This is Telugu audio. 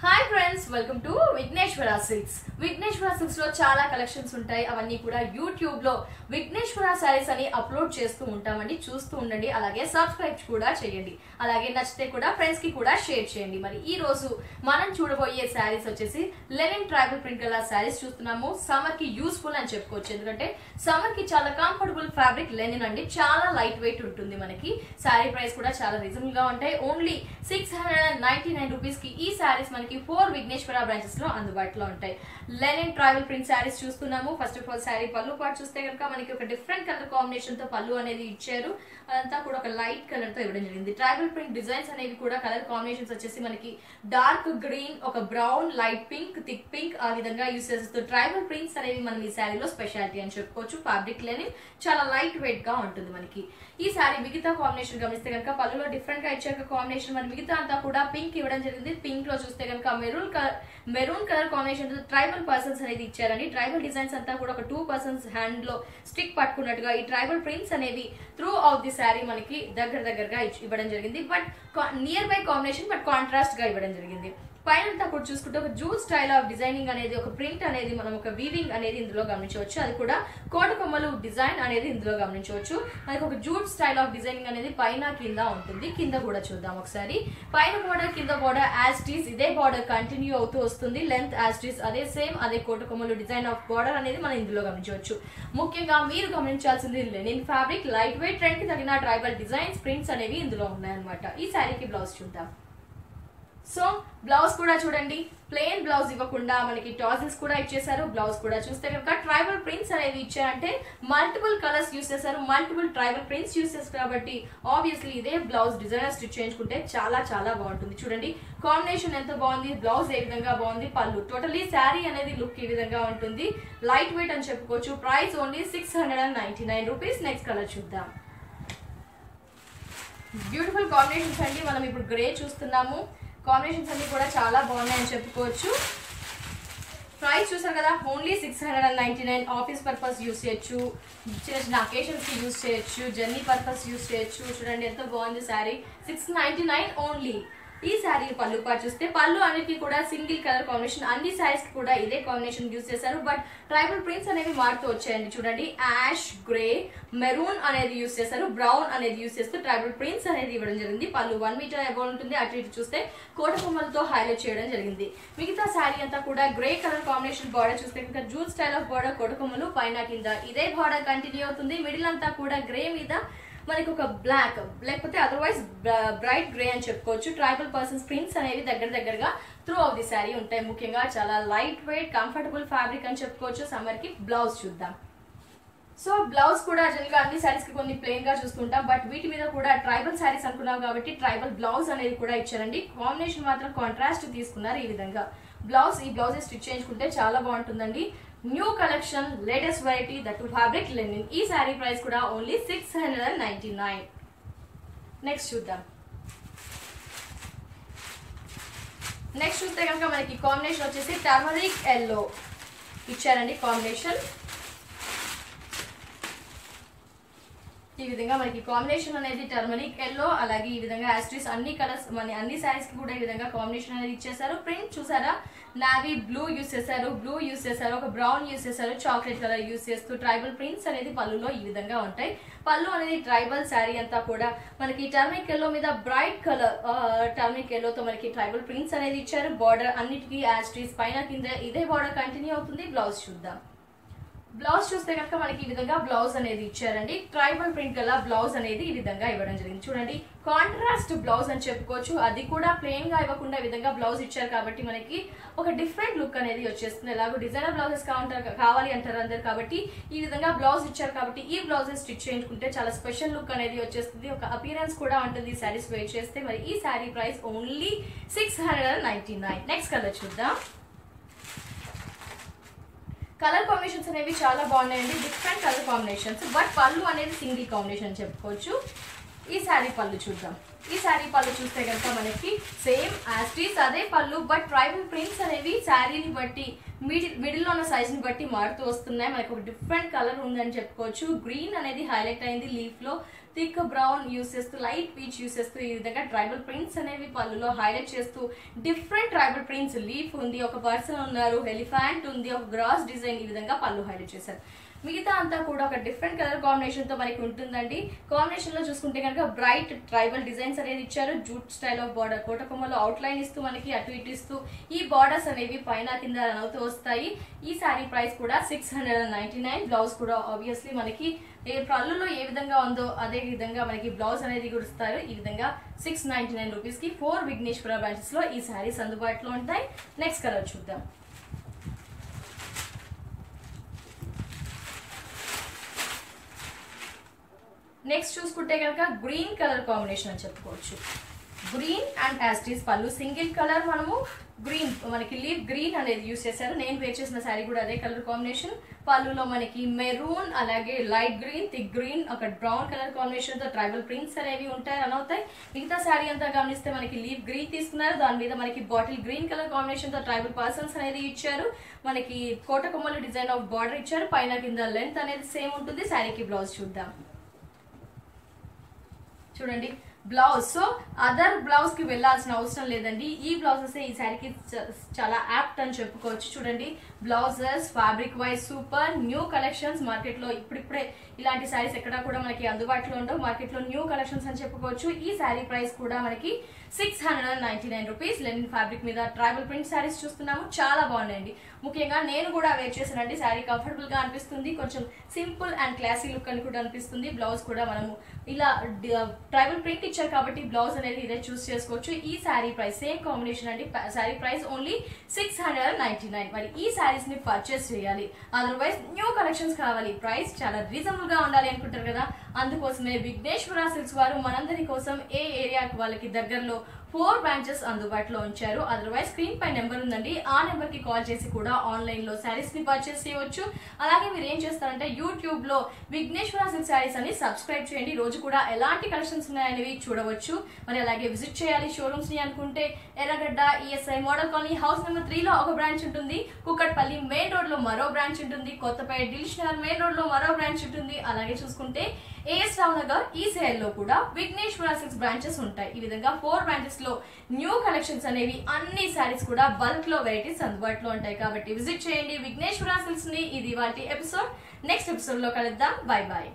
Hi friends, welcome to Vighneshwara silks. Vighneshwara silks లో చాలా కలెక్షన్స్ ఉంటాయి. అవన్నీ కూడా యూట్యూబ్ లో విఘ్నేశ్వర సారీస్ అని అప్లోడ్ చేస్తూ ఉంటామండి. చూస్తూ ఉండండి, అలాగే సబ్స్క్రైబ్ కూడా చేయండి. అలాగే నచ్చితే కూడా ఫ్రెండ్స్ కి కూడా షేర్ చేయండి. మరి ఈ రోజు మనం చూడబోయే శారీస్ వచ్చేసి linen tribal print colour sarees చూస్తున్నాము. సమ్మర్ కి యూస్ఫుల్ అని చెప్పుకోవచ్చు, ఎందుకంటే సమ్మర్ కి చాలా కంఫర్టబుల్ ఫ్యాబ్రిక్ లెనిన్ అండి. చాలా లైట్ వెయిట్ ఉంటుంది. మనకి శారీ ప్రైస్ కూడా చాలా రీజనబుల్ గా ఉంటాయి. ఓన్లీ 699 రూపీస్ కి ఈ శారీస్ మనకి 4 విఘ్నేశ్వర బ్రాంచెస్ లో అందుబాటులో ఉంటాయి. లెనిన్ ట్రైబల్ ప్రింట్ శారీస్ చూస్తున్నాము. ఫస్ట్ ఆఫ్ ఆల్ శారీ పళ్ళు పాటు చూస్తే కనుక మనకి ఒక డిఫరెంట్ కలర్ కాంబినేషన్ తో పళ్ళు అనేది ఇచ్చారు. అదంతా కూడా ఒక లైట్ కలర్ తో ఇవ్వడం జరిగింది. ట్రైబల్ ప్రింట్ డిజైన్స్ అనేవి కూడా కలర్ కాంబినేషన్స్ వచ్చేసి మనకి డార్క్ గ్రీన్, ఒక brown, light pink, thick pink, ఆ విధంగా యూస్ చేస్తూ ట్రైబల్ ప్రింట్స్ అనేవి మనం ఈ శారీలో స్పెషాలిటీ అని చెప్పుకోవచ్చు. ఫ్యాబ్రిక్ లెనిన్ చాలా లైట్ వెయిట్ గా ఉంటుంది. మనకి ఈ శారీ మిగతా కాంబినేషన్ గమనిస్తే కనుక పళ్ళులో డిఫరెంట్ గా ఇచ్చారు కాంబినేషన్. మరి మిగతా అంతా కూడా పింక్ ఇవ్వడం జరిగింది. పింక్ లో చూస్తే కనుక maroon colour combination tribal persons అనేది ఇచ్చారండి. ట్రైబల్ డిజైన్స్ అంతా కూడా ఒక 2 పర్సన్స్ హ్యాండ్ లో స్టిక్ పట్టుకున్నట్టుగా ఈ ట్రైబల్ ప్రింట్స్ అనేవి త్రూ అవుట్ ది శారీ మనకి దగ్గరగా ఇవ్వడం జరిగింది. But near by combination, but contrast గా ఇవ్వడం జరిగింది. పైన కూడా చూసుకుంటే ఒక జూట్ స్టైల్ ఆఫ్ డిజైనింగ్ అనేది, ఒక ప్రింట్ అనేది, మనం ఒక వీవింగ్ అనేది ఇందులో గమనించవచ్చు. అది కూడా కోటకొమ్మలు డిజైన్ అనేది ఇందులో గమనించవచ్చు. మనకి ఒక జూట్ స్టైల్ ఆఫ్ డిజైనింగ్ అనేది పైన కింద ఉంటుంది. కింద కూడా చూద్దాం ఒకసారి. పైన బోర్డర్, కింద బోర్డర్ యాజ్ టీస్ ఇదే బోర్డర్ కంటిన్యూ అవుతూ వస్తుంది. లెంత్ యాజ్ టీస్ అదే సేమ్, అదే కోటకొమ్మలు డిజైన్ ఆఫ్ బోర్డర్ అనేది మనం ఇందులో గమనించవచ్చు. ముఖ్యంగా మీరు గమనించాల్సింది linen fabric, light weight, trend కి తగిన ట్రైబల్ డిజైన్స్, ప్రింట్స్ అనేవి ఇందులో ఉన్నాయన్నమాట. ఈ శారీకి బ్లౌజ్ చూద్దాం. సో బ్లౌజ్ కూడా చూడండి, ప్లెయిన్ బ్లౌజ్ ఇవ్వకుండా మనకి టాజిల్స్ కూడా ఇచ్చేసారు. బ్లౌజ్ కూడా చూస్తే కనుక ట్రైబల్ ప్రింట్స్ అనేవి ఇచ్చారంటే మల్టిపుల్ కలర్స్ యూస్ చేశారు, మల్టిపుల్ ట్రైబల్ ప్రింట్స్ యూస్ చేస్తారు. కాబట్టి ఆబ్వియస్లీ ఇదే బ్లౌజ్ డిజైనర్ స్టిచ్ చేయించుకుంటే చాలా చాలా బాగుంటుంది. చూడండి కాంబినేషన్ ఎంత బాగుంది, బ్లౌజ్ ఏ విధంగా బాగుంది, పళ్ళు టోటలీ శారీ అనేది లుక్ ఈ విధంగా ఉంటుంది. లైట్ వెయిట్ అని చెప్పుకోవచ్చు. Price only 699 rupees. Next colour చూద్దాం. బ్యూటిఫుల్ కాంబినేషన్స్ అండి. మనం ఇప్పుడు గ్రే చూస్తున్నాము. కాంబినేషన్స్ అన్ని కూడా చాలా బాగున్నాయని చెప్పుకోవచ్చు. ప్రైస్ చూసారు కదా, ఓన్లీ 699. ఆఫీస్ పర్పస్ యూస్ చేయొచ్చు, చిన్న చిన్న అకేషన్స్ కి యూస్ చేయొచ్చు, జర్నీ పర్పస్ యూస్ చేయొచ్చు. చూడండి ఎంత బాగుంది శారీ. 699 ఓన్లీ. ఈ శారీ పళ్ళు పాటు చూస్తే పళ్ళు అన్నిటికీ కూడా సింగిల్ కలర్ కాంబినేషన్. అన్ని శారీస్ కి కూడా ఇదే కాంబినేషన్ యూస్ చేశారు. బట్ ట్రైబల్ ప్రింట్స్ అనేవి మారుతూ వచ్చాయండి. చూడండి యాష్, గ్రే, మెరూన్ అనేది యూస్ చేశారు, బ్రౌన్ అనేది యూస్ చేస్తూ ట్రైబల్ ప్రింట్స్ అనేది ఇవ్వడం జరిగింది. పళ్ళు 1 మీటర్ అబౌవ్ ఉంటుంది. అటు ఇటు చూస్తే కోటకొమ్మలతో హైలైట్ చేయడం జరిగింది. మిగతా శారీ అంతా కూడా గ్రే కలర్ కాంబినేషన్. బార్డర్ చూస్తే ఇంకా జూట్ స్టైల్ ఆఫ్ బార్డర్, కోటకొమ్మలు పైన కింద ఇదే బార్డర్ కంటిన్యూ అవుతుంది. మిడిల్ అంతా కూడా గ్రే మీద మనకి ఒక బ్లాక్, లేకపోతే అదర్వైజ్ బ్రైట్ గ్రే అని చెప్పుకోవచ్చు. ట్రైబల్ పర్సన్స్ ప్రింట్స్ అనేవి దగ్గరగా త్రూ ఆఫ్ ది శారీ ఉంటాయి. ముఖ్యంగా చాలా లైట్ వెయిట్ కంఫర్టబుల్ ఫ్యాబ్రిక్ అని చెప్పుకోవచ్చు. సమ్మర్ కి బ్లౌజ్ చూద్దాం. సో బ్లౌజ్ కూడా జనరల్గా అన్ని శారీస్ కి కొన్ని ప్లెయిన్ గా చూస్తుంటాం. బట్ వీటి మీద కూడా ట్రైబల్ శారీస్ అనుకున్నాం కాబట్టి ట్రైబల్ బ్లౌజ్ అనేది కూడా ఇచ్చారండి. కాంబినేషన్ మాత్రం కాంట్రాస్ట్ తీసుకున్నారు. ఈ విధంగా బ్లౌజ్, ఈ బ్లౌజ్ స్టిచ్ చేయించుకుంటే చాలా బాగుంటుందండి. New collection, latest variety, that fabric Lenin. ఈ శారీ ప్రైస్ కూడా ఓన్లీ 699. నెక్స్ట్ చూద్దాం. నెక్స్ట్ చూస్తే కనుక మనకి కాంబినేషన్ వచ్చేసి టర్మరిక్ ఎల్లో ఇచ్చారండి. కాంబినేషన్ ఈ విధంగా మనకి కాంబినేషన్ అనేది టర్మరిక్ ఎల్లో, అలాగే ఈ విధంగా యాస్ట్రీస్ అన్ని కలర్స్ మన అన్ని శారీస్ కి కూడా ఈ విధంగా కాంబినేషన్ అనేది ఇచ్చేసారు. ప్రింట్ చూసారా, నావీ బ్లూ యూస్ చేశారు, బ్లూ యూస్ చేశారు, ఒక బ్రౌన్ యూస్ చేశారు, చాక్లెట్ కలర్ యూస్ చేస్తూ ట్రైబల్ ప్రింట్స్ అనేది పళ్ళులో ఈ విధంగా ఉంటాయి. పళ్ళు అనేది ట్రైబల్ శారీ అంతా కూడా మనకి టర్మరిక్ ఎల్లో మీద బ్రైట్ కలర్ టర్మరిక్ ఎల్లోతో మనకి ట్రైబల్ ప్రింట్స్ అనేది ఇచ్చారు. బార్డర్ అన్నిటికీ యాస్ట్రీస్ పైన కింద ఇదే బార్డర్ కంటిన్యూ అవుతుంది. బ్లౌజ్ చూద్దాం. బ్లౌజ్ చూస్తే కనుక మనకి ఈ విధంగా బ్లౌజ్ అనేది ఇచ్చారండి. ట్రైబల్ ప్రింట్ గల బ్లౌజ్ అనేది ఈ విధంగా ఇవ్వడం జరిగింది. చూడండి కాంట్రాస్ట్ బ్లౌజ్ అని చెప్పుకోవచ్చు. అది కూడా ప్లెయిన్ గా ఇవ్వకుండా ఈ విధంగా బ్లౌజ్ ఇచ్చారు కాబట్టి మనకి ఒక డిఫరెంట్ లుక్ అనేది వచ్చేస్తుంది. ఎలాగో డిజైనర్ బ్లౌజెస్ కావాలి అంటారు అందరు, కాబట్టి ఈ విధంగా బ్లౌజ్ ఇచ్చారు కాబట్టి ఈ బ్లౌజెస్ స్టిచ్ చేయించుకుంటే చాలా స్పెషల్ లుక్ అనేది వచ్చేస్తుంది. ఒక అపియరెన్స్ కూడా ఉంటుంది ఈ శారీస్ వేర్ చేస్తే. మరి ఈ sari price only 699. Next colour చూద్దాం. కలర్ కాంబినేషన్స్ అనేవి చాలా బాగున్నాయండి. డిఫరెంట్ కలర్ కాంబినేషన్స్, బట్ పళ్ళు అనేది సింగిల్ కాంబినేషన్ చెప్పుకోవచ్చు. ఈ శారీ పళ్ళు చూద్దాం. ఈ శారీ పళ్ళు చూస్తే కనుక మనకి సేమ్ యాస్టీస్ అదే పళ్ళు, బట్ ట్రైబల్ ప్రింట్స్ అనేవి శారీని బట్టి మిడిల్ లో ఉన్న సైజ్ ని బట్టి మారుతూ వస్తున్నాయి. మనకు ఒక డిఫరెంట్ కలర్ ఉందని చెప్పుకోవచ్చు. గ్రీన్ అనేది హైలైట్ అయింది లీఫ్ లో, థిక్ బ్రౌన్ యూస్ చేస్తూ లైట్ పీచ్ యూస్ చేస్తూ ఈ విధంగా ట్రైబల్ ప్రింట్స్ అనేవి పళ్ళులో హైలైట్ చేస్తూ డిఫరెంట్ ట్రైబల్ ప్రింట్స్, లీఫ్ ఉంది, ఒక పర్సన్ ఉన్నారు, ఎలిఫెంట్ ఉంది, ఒక గ్రాస్ డిజైన్, ఈ విధంగా పళ్ళు హైలైట్ చేశారు. మిగతా అంతా కూడా ఒక డిఫరెంట్ కలర్ కాంబినేషన్ తో మనకి ఉంటుందండి. కాంబినేషన్ లో చూసుకుంటే కనుక బ్రైట్ ట్రైబల్ డిజైన్స్ అనేది ఇచ్చారు. జూట్ స్టైల్ ఆఫ్ బార్డర్, కోటకొమ్మలో అవుట్ లైన్ ఇస్తూ మనకి అటు ఇటు ఇస్తూ ఈ బార్డర్స్ అనేవి పైన కింద రన్ అవుతూ వస్తాయి. ఈ శారీ ప్రైస్ కూడా 699. బ్లౌజ్ కూడా ఆబ్వియస్లీ మనకి పళ్ళులో ఏ విధంగా ఉందో అదే విధంగా మనకి బ్లౌజ్ అనేది కుడుస్తారు. ఈ విధంగా 699 రూపీస్ కి 4 విఘ్నేశ్వర బ్రాంచెస్ లో ఈ శారీస్ అందుబాటులో ఉంటాయి. నెక్స్ట్ కలర్ చూద్దాం. నెక్స్ట్ చూసుకుంటే కనుక గ్రీన్ కలర్ కాంబినేషన్ అని చెప్పుకోవచ్చు. గ్రీన్ అండ్ యాస్టీస్ పళ్ళు, సింగిల్ కలర్ మనము గ్రీన్, మనకి లీఫ్ గ్రీన్ అనేది యూస్ చేశారు. నేను వేర్ చేసిన శారీ కూడా అదే కలర్ కాంబినేషన్. పళ్ళులో మనకి మెరూన్, అలాగే లైట్ గ్రీన్, థిక్ గ్రీన్, ఒక బ్రౌన్ కలర్ కాంబినేషన్ తో ట్రైబల్ ప్రింట్స్ అనేవి ఉంటాయి, రన్ అవుతాయి. మిగతా శారీ అంతా గమనిస్తే మనకి లీఫ్ గ్రీన్ తీసుకున్నారు, దాని మీద మనకి బాటిల్ గ్రీన్ కలర్ కాంబినేషన్ తో ట్రైబల్ పర్సన్స్ అనేది ఇచ్చారు. మనకి కోటకొమ్మలు డిజైన్ ఆఫ్ బార్డర్ ఇచ్చారు, పైన కింద లెంత్ అనేది సేమ్ ఉంటుంది. శారీకి బ్లౌజ్ చూద్దాం. చూడండి బ్లౌజ్, సో అదర్ బ్లౌజ్ కి వెళ్ళాల్సిన అవసరం లేదండి. ఈ బ్లౌజెస్ ఈ శారీకి చాలా యాప్ట్ అని చెప్పుకోవచ్చు. చూడండి blouses fabric wise super, new collections market లో ఇప్పుడిప్పుడే ఇలాంటి శారీస్ ఎక్కడా కూడా మనకి అందుబాటులో ఉండవు. మార్కెట్ లో న్యూ కలెక్షన్స్ అని చెప్పుకోవచ్చు. ఈ శారీ ప్రైస్ కూడా మనకి 699 రూపీస్. లెనిన్ ఫ్యాబ్రిక్ మీద ట్రైబల్ ప్రింట్ శారీస్ చూస్తున్నాము, చాలా బాగున్నాయండి. ముఖ్యంగా నేను కూడా వేర్ చేశానండి. శారీ కంఫర్టబుల్ గా అనిపిస్తుంది, కొంచెం సింపుల్ అండ్ క్లాసీ లుక్ అని కూడా అనిపిస్తుంది. బ్లౌజ్ కూడా మనము ఇలా ట్రైబల్ ప్రింట్ ఇచ్చారు కాబట్టి బ్లౌజ్ అనేది ఇదే చూస్ చేసుకోవచ్చు. ఈ శారీ ప్రైస్ సేమ్ కాంబినేషన్ అండి. Sari price only 699. మరి ఈ శారీస్ ని పర్చేస్ చేయాలి, అదర్వైజ్ న్యూ కలెక్షన్స్ కావాలి, ప్రైస్ చాలా రీజనబుల్ గా ఉండాలి అనుకుంటారు కదా, అందుకోసమే విఘ్నేశ్వర సిల్క్స్ వారు మనందరి కోసం ఏ ఏరియాకి వాళ్ళకి దగ్గరలో 4 బ్రాంచెస్ అందుబాటులో ఉంచారు. అదర్వైజ్ స్క్రీన్ పై నెంబర్ ఉందండి, ఆ నెంబర్ కి కాల్ చేసి కూడా ఆన్లైన్ లో శారీస్ ని పర్చేస్ చేయవచ్చు. అలాగే మీరు ఏం చేస్తారంటే యూట్యూబ్ లో విఘ్నేశ్వర సిల్క్ శారీస్ అని సబ్స్క్రైబ్ చేయండి, రోజు కూడా ఎలాంటి కలెక్షన్స్ ఉన్నాయనేవి చూడవచ్చు. మరి అలాగే విజిట్ చేయాలి షోరూమ్స్ ని అనుకుంటే ఎర్రగడ్డ ESI model colony house number 3 లో ఒక బ్రాంచ్ ఉంటుంది, కుక్కట్పల్లి మెయిన్ రోడ్ లో మరో బ్రాంచ్ ఉంటుంది, కొత్తపేట డివిజనల్ మెయిన్ రోడ్ లో మరో బ్రాంచ్ ఉంటుంది. అలాగే చూసుకుంటే ఏఎస్ రావు నగర్ ఈసీఎల్ లో కూడా విఘ్నేశ్వర సిల్క్స్ బ్రాంచెస్ ఉంటాయి. ఈ విధంగా 4 బ్రాంచెస్ లో న్యూ కలెక్షన్స్ అనేవి అన్ని శారీస్ కూడా బల్క్ లో వెరైటీస్ అందుబాటులో ఉంటాయి. కాబట్టి విజిట్ చేయండి విఘ్నేశ్వర సిల్క్స్ ని. ఇది వాటి ఎపిసోడ్. నెక్స్ట్ ఎపిసోడ్ లో కలుద్దాం. Bye bye.